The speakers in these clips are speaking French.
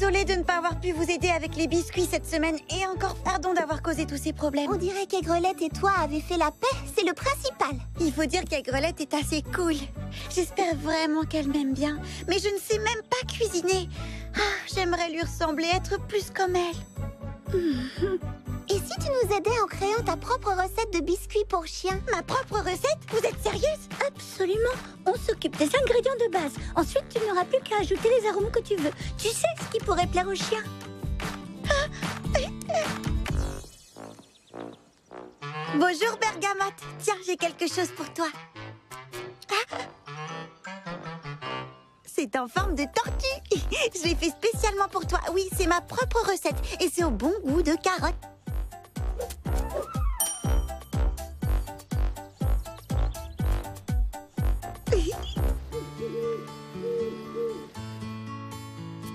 désolée de ne pas avoir pu vous aider avec les biscuits cette semaine et encore pardon d'avoir causé tous ces problèmes. On dirait qu'Aigrelette et toi avez fait la paix, c'est le principal. Il faut dire qu'Aigrelette est assez cool. J'espère vraiment qu'elle m'aime bien, mais je ne sais même pas cuisiner. Ah, j'aimerais lui ressembler, être plus comme elle. Et si tu nous aidais en créant ta propre recette de biscuits pour chiens? Ma propre recette? Vous êtes sérieuse? Absolument. On s'occupe des ingrédients de base. Ensuite, tu n'auras plus qu'à ajouter les arômes que tu veux. Tu sais ce qui pourrait plaire aux chiens. Bonjour Bergamote. Tiens, j'ai quelque chose pour toi. C'est en forme de tortue. Je l'ai fait spécialement pour toi. Oui, c'est ma propre recette et c'est au bon goût de carotte.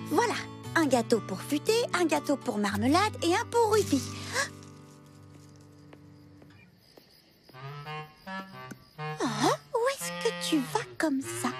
Voilà, un gâteau pour Futé, un gâteau pour Marmelade et un pour Ruby. Où est-ce que tu vas comme ça?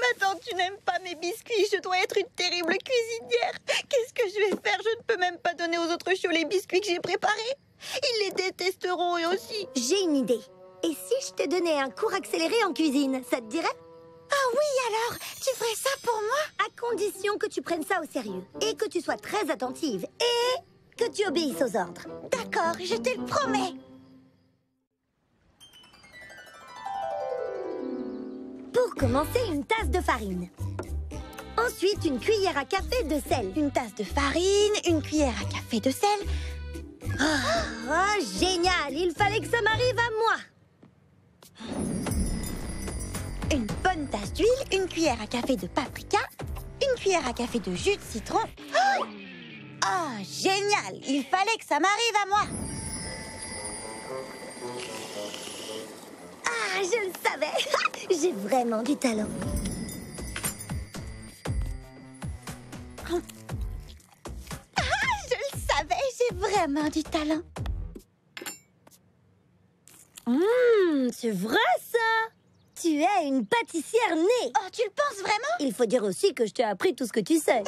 Maintenant, tu n'aimes pas mes biscuits. Je dois être une terrible cuisinière. Qu'est-ce que je vais faire? Je ne peux même pas donner aux autres chiots les biscuits que j'ai préparés. Ils les détesteront eux aussi. J'ai une idée. Et si je te donnais un cours accéléré en cuisine, ça te dirait? Ah oui, alors, tu ferais ça pour moi? À condition que tu prennes ça au sérieux. Et que tu sois très attentive. Et que tu obéisses aux ordres. D'accord, je te le promets. Pour commencer, une tasse de farine. Ensuite, une cuillère à café de sel. Une tasse de farine, une cuillère à café de sel. Oh, génial! Il fallait que ça m'arrive à moi. Une bonne tasse d'huile, une cuillère à café de paprika, une cuillère à café de jus de citron. Oh, génial! Il fallait que ça m'arrive à moi. Ah, je le savais. J'ai vraiment du talent. Je le savais, j'ai vraiment du talent. C'est vrai ça? Tu es une pâtissière née. Oh, tu le penses vraiment? Il faut dire aussi que je t'ai appris tout ce que tu sais.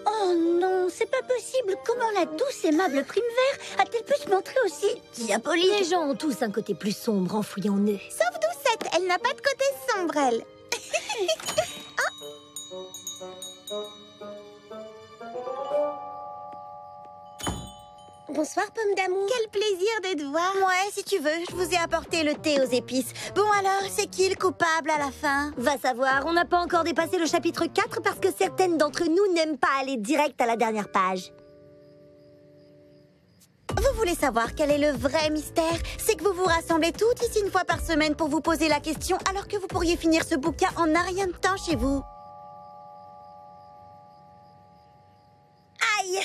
Oh non, c'est pas possible. Comment la douce aimable Primevère a-t-elle pu se montrer aussi diabolique? Les gens ont tous un côté plus sombre en fouillant en eux. Sauf Doucette, elle n'a pas de côté sombre, elle. Bonsoir, Pomme d'amour. Quel plaisir de te voir. Ouais, si tu veux, je vous ai apporté le thé aux épices. Bon alors, c'est qui le coupable à la fin? Va savoir, on n'a pas encore dépassé le chapitre 4 parce que certaines d'entre nous n'aiment pas aller direct à la dernière page. Vous voulez savoir quel est le vrai mystère? C'est que vous vous rassemblez toutes ici une fois par semaine pour vous poser la question alors que vous pourriez finir ce bouquin en un rien de temps chez vous. Aïe!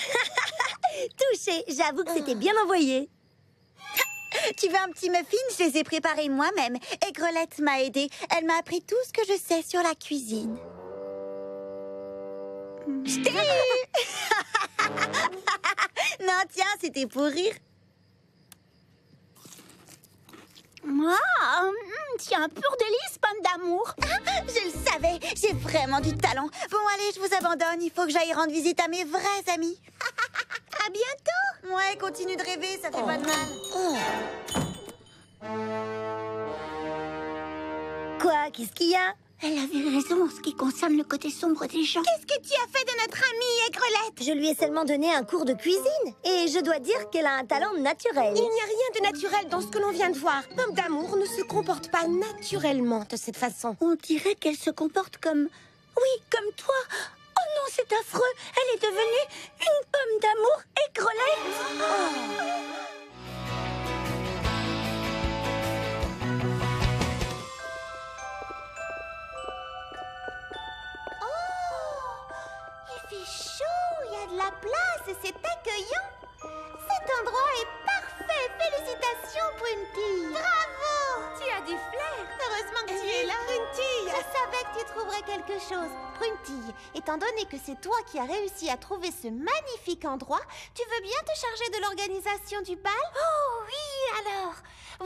Touché, j'avoue que c'était bien envoyé. Tu veux un petit muffin? Je les ai préparés moi-même. Aigrelette m'a aidée. Elle m'a appris tout ce que je sais sur la cuisine. Je t'ai eu! Non, tiens, c'était pour rire. Tu es un pur délice, Pomme d'amour. Je le savais, j'ai vraiment du talent. Bon, allez, je vous abandonne. Il faut que j'aille rendre visite à mes vrais amis. À bientôt. Ouais, continue de rêver, ça fait pas de mal. Quoi? Qu'est-ce qu'il y a? Elle avait raison en ce qui concerne le côté sombre des gens. Qu'est-ce que tu as fait de notre amie Aigrelette? Je lui ai seulement donné un cours de cuisine. Et je dois dire qu'elle a un talent naturel. Il n'y a rien de naturel dans ce que l'on vient de voir. Pomme d'amour ne se comporte pas naturellement de cette façon. On dirait qu'elle se comporte comme... Oui, comme toi. Oh non, c'est affreux. Elle est devenue une pomme d'amour Aigrelette. Il fait chaud, il y a de la place et c'est accueillant. Cet endroit est parfait. Félicitations, Prunty. Bravo! Tu as du flair. Heureusement que tu es là. Prunty. Je savais que tu trouverais quelque quelque chose. Pruntille, étant donné que c'est toi qui as réussi à trouver ce magnifique endroit, tu veux bien te charger de l'organisation du bal? Oh oui, alors,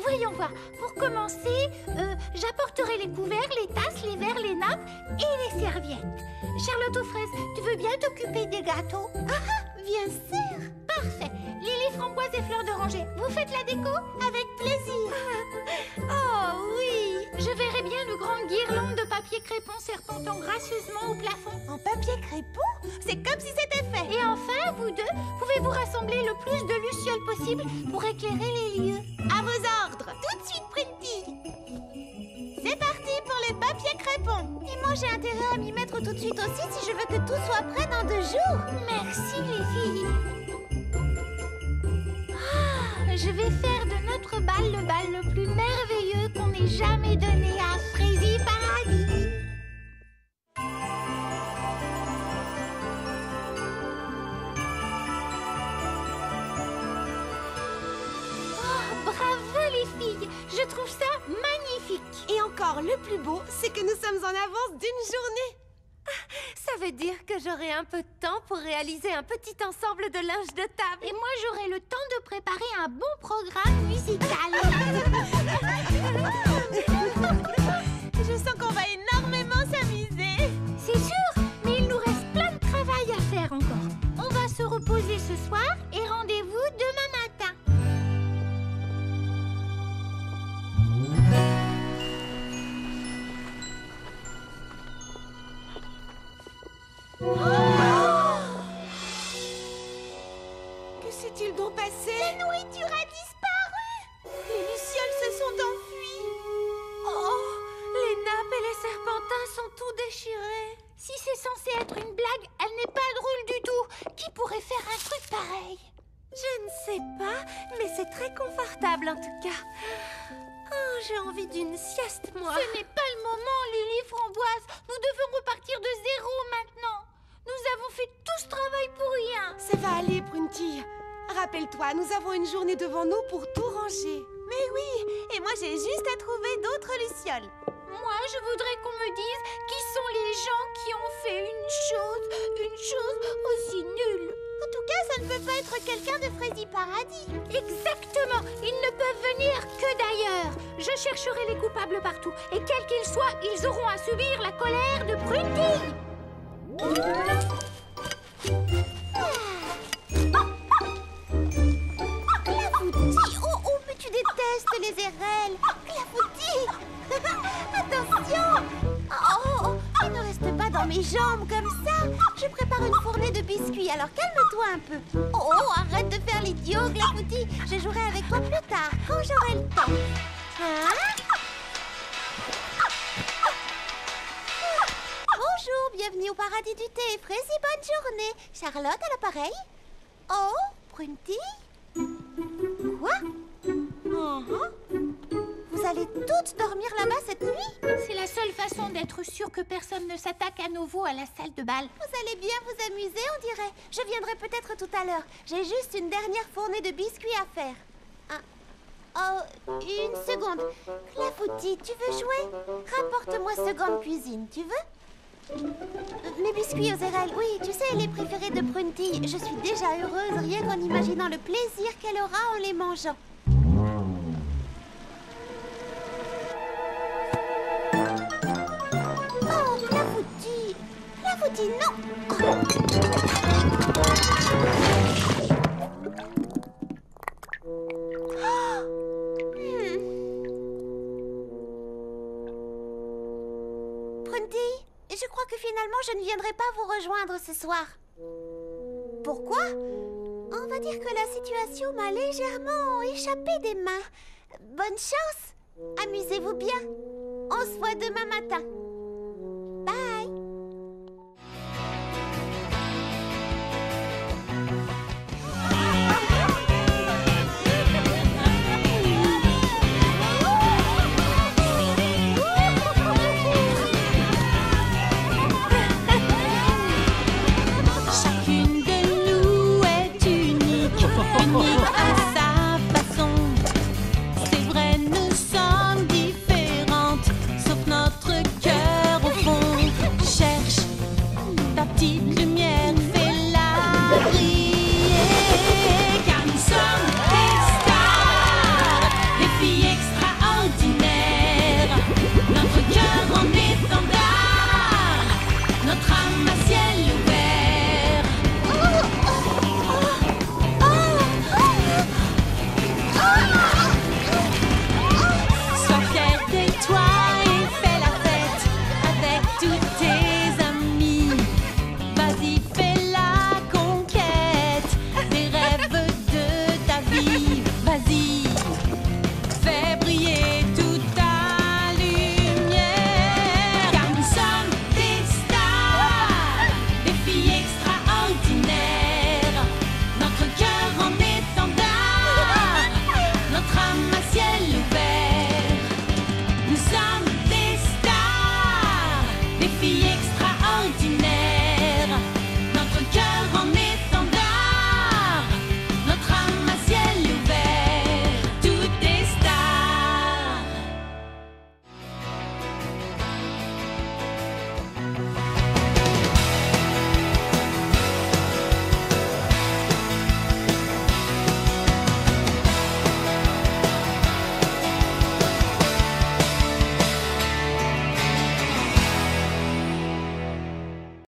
voyons voir. Pour commencer, j'apporterai les couverts, les tasses, les verres, les nappes et les serviettes. Charlotte aux fraises, tu veux bien t'occuper des gâteaux? Bien sûr. Parfait. Lily, framboise et fleurs d'oranger, vous faites la déco? Avec plaisir. Oh oui. Je verrai bien de grandes guirlandes de papier crépon serpentant gracieusement au plafond. En papier crépon? C'est comme si c'était fait. Et enfin, vous deux, pouvez-vous rassembler le plus de lucioles possible pour éclairer les lieux? À vos ordres. Tout de suite, Pruntille. C'est parti pour les papiers crépons. Et moi, j'ai intérêt à m'y mettre tout de suite aussi si je veux que tout soit prêt dans 2 jours. Merci les filles. Je vais faire de notre bal le bal le plus merveilleux qu'on ait jamais donné à Frézy Paradis. Oh, bravo les filles, je trouve ça magnifique. Et encore, le plus beau, c'est que nous sommes en avance d'une journée. Ça veut dire que j'aurai un peu de temps pour réaliser un petit ensemble de linge de table. Et moi, j'aurai le temps de préparer un bon programme musical. Je sens qu'on va énormément s'amuser. C'est sûr, mais il nous reste plein de travail à faire encore. On va se reposer ce soir et rendez-vous demain matin. Que s'est-il donc passé? La nourriture a disparu. Les lucioles se sont enfuies. Oh, les nappes et les serpentins sont tout déchirés. Si c'est censé être une blague, elle n'est pas drôle du tout. Qui pourrait faire un truc pareil? Je ne sais pas, mais c'est très confortable en tout cas. Oh, j'ai envie d'une sieste, moi. Ce n'est pas le moment, Lily Framboise. Nous devons repartir de zéro maintenant. Nous avons fait tout ce travail pour rien. Ça va aller, Pruntille. Rappelle-toi, nous avons une journée devant nous pour tout ranger. Mais oui, et moi j'ai juste à trouver d'autres lucioles. Moi, je voudrais qu'on me dise qui sont les gens qui ont fait une chose aussi nulle. En tout cas, ça ne peut pas être quelqu'un de Frézy Paradis. Exactement. Ils ne peuvent venir que d'ailleurs. Je chercherai les coupables partout. Et quels qu'ils soient, ils auront à subir la colère de Pruntille. Clafoutis, oh, mais tu détestes les érelles. Clafoutis. Attention. Oh, tu ne restes pas dans mes jambes comme ça. Je prépare une fournée de biscuits, alors calme-toi un peu. Oh, arrête de faire l'idiot, Clafoutis. Je jouerai avec toi plus tard, quand j'aurai le temps. Hein? Bonjour, bienvenue au paradis du thé. Frézy, bonne journée. Charlotte à l'appareil. Oh, Pruntille. Quoi? Vous allez toutes dormir là-bas cette nuit? C'est la seule façon d'être sûr que personne ne s'attaque à nouveau à la salle de bal. Vous allez bien vous amuser, on dirait. Je viendrai peut-être tout à l'heure. J'ai juste une dernière fournée de biscuits à faire. Oh, une seconde. Clafoutis, tu veux jouer? Rapporte-moi seconde cuisine, tu veux? Mes biscuits aux érelles, oui, tu sais, les préférés de Pruntille. Je suis déjà heureuse rien qu'en imaginant le plaisir qu'elle aura en les mangeant. Oh, Clafoutis! Clafoutis, non! Pruntille, je crois que finalement je ne viendrai pas vous rejoindre ce soir. Pourquoi? On va dire que la situation m'a légèrement échappé des mains. Bonne chance! Amusez-vous bien. On se voit demain matin.